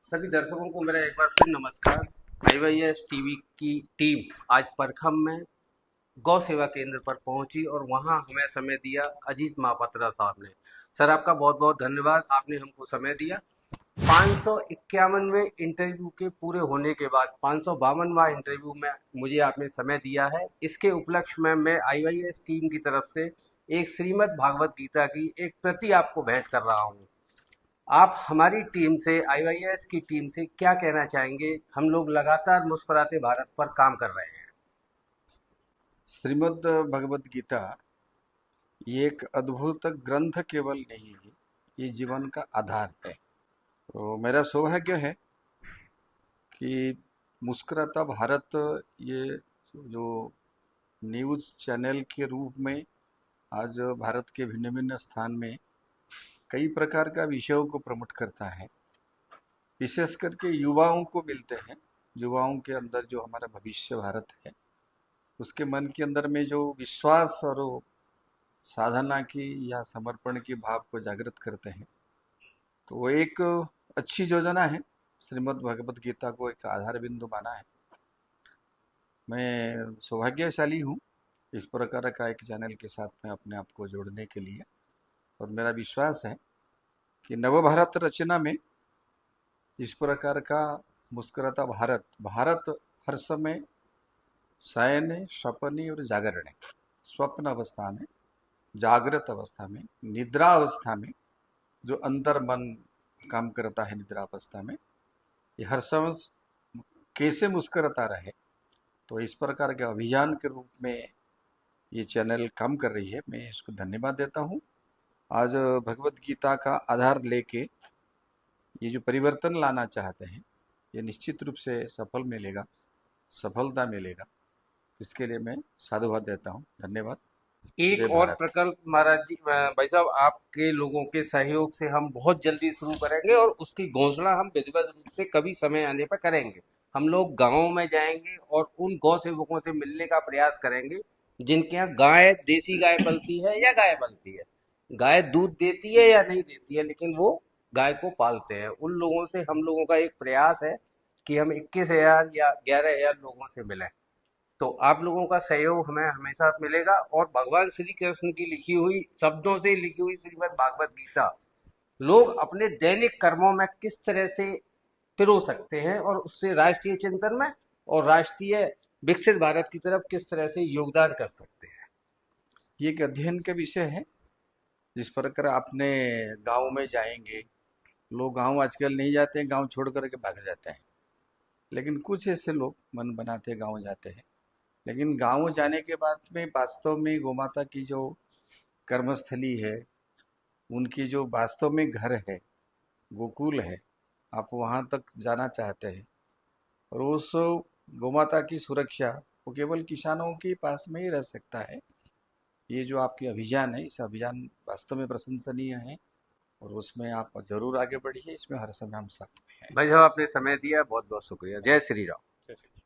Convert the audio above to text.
सभी दर्शकों को मेरा एक बार फिर नमस्कार। IYS टीवी की टीम आज परखम में गौ सेवा केंद्र पर पहुंची और वहां हमें समय दिया अजीत महापात्रा साहब ने। सर, आपका बहुत बहुत धन्यवाद, आपने हमको समय दिया। 551वें इंटरव्यू के पूरे होने के बाद 552वां इंटरव्यू में मुझे आपने समय दिया है। इसके उपलक्ष्य में मैं IYS टीम की तरफ से एक श्रीमद् भागवत गीता की एक प्रति आपको भेंट कर रहा हूँ। आप हमारी टीम से, IYS की टीम से क्या कहना चाहेंगे? हम लोग लगातार मुस्कुराते भारत पर काम कर रहे हैं। श्रीमद् भगवत गीता ये एक अद्भुत ग्रंथ केवल नहीं है, ये जीवन का आधार है। तो मेरा सौभाग्य है कि मुस्कुराता भारत ये जो न्यूज़ चैनल के रूप में आज भारत के भिन्न भिन्न स्थान में कई प्रकार का विषयों को प्रमोट करता है। विशेष करके युवाओं को मिलते हैं। युवाओं के अंदर जो हमारा भविष्य भारत है, उसके मन के अंदर में जो विश्वास और साधना की या समर्पण की भाव को जागृत करते हैं, तो वो एक अच्छी योजना है। श्रीमद् भगवत गीता को एक आधार बिंदु माना है। मैं सौभाग्यशाली हूँ इस प्रकार का एक चैनल के साथ में अपने आप को जोड़ने के लिए। और मेरा विश्वास है कि नव भारत रचना में इस प्रकार का मुस्कुराता भारत, भारत हर समय शयन, स्वप्न और जागरण है। स्वप्न अवस्था में, जागृत अवस्था में, निद्रा अवस्था में जो अंतर मन काम करता है, निद्रा अवस्था में ये हर समय कैसे मुस्कुराता रहे, तो इस प्रकार के अभियान के रूप में ये चैनल काम कर रही है। मैं इसको धन्यवाद देता हूँ। आज भगवत गीता का आधार लेके ये जो परिवर्तन लाना चाहते हैं, ये निश्चित रूप से सफल मिलेगा, सफलता मिलेगा। इसके लिए मैं साधुवाद देता हूँ। धन्यवाद। जय एक और भारत। प्रकल्प महाराज जी, भाई साहब, आपके लोगों के सहयोग से हम बहुत जल्दी शुरू करेंगे और उसकी घोषणा हम विधिवत रूप से कभी समय आने पर करेंगे। हम लोग गांवों में जाएंगे और उन गौ सेवकों से मिलने का प्रयास करेंगे जिनके यहाँ गाय, देसी गाय पलती है या गाय पलती है, गाय दूध देती है या नहीं देती है, लेकिन वो गाय को पालते हैं। उन लोगों से हम लोगों का एक प्रयास है कि हम 21,000 या 11,000 लोगों से मिलें। तो आप लोगों का सहयोग हमें हमेशा मिलेगा और भगवान श्री कृष्ण की लिखी हुई, शब्दों से लिखी हुई श्रीमद् भागवत गीता लोग अपने दैनिक कर्मों में किस तरह से पिरो सकते हैं और उससे राष्ट्रीय चिंतन में और राष्ट्रीय विकसित भारत की तरफ किस तरह से योगदान कर सकते हैं। ये एक अध्ययन का विषय है। जिस प्रकार आपने गांव में जाएंगे, लोग गांव आजकल नहीं जाते हैं, गांव छोड़ करके भाग जाते हैं। लेकिन कुछ ऐसे लोग मन बनाते गांव जाते हैं। लेकिन गांव जाने के बाद में वास्तव में गोमाता की जो कर्मस्थली है, उनकी जो वास्तव में घर है, गोकुल है, आप वहां तक जाना चाहते हैं। और उस गोमाता की सुरक्षा वो केवल किसानों के पास में ही रह सकता है। ये जो आपकी अभियान है, इस अभियान वास्तव में प्रशंसनीय है और उसमें आप जरूर आगे बढ़िए। इसमें हर समय हम साथ में हैं। भाई साहब, आपने समय दिया, बहुत बहुत शुक्रिया। जय श्री राम।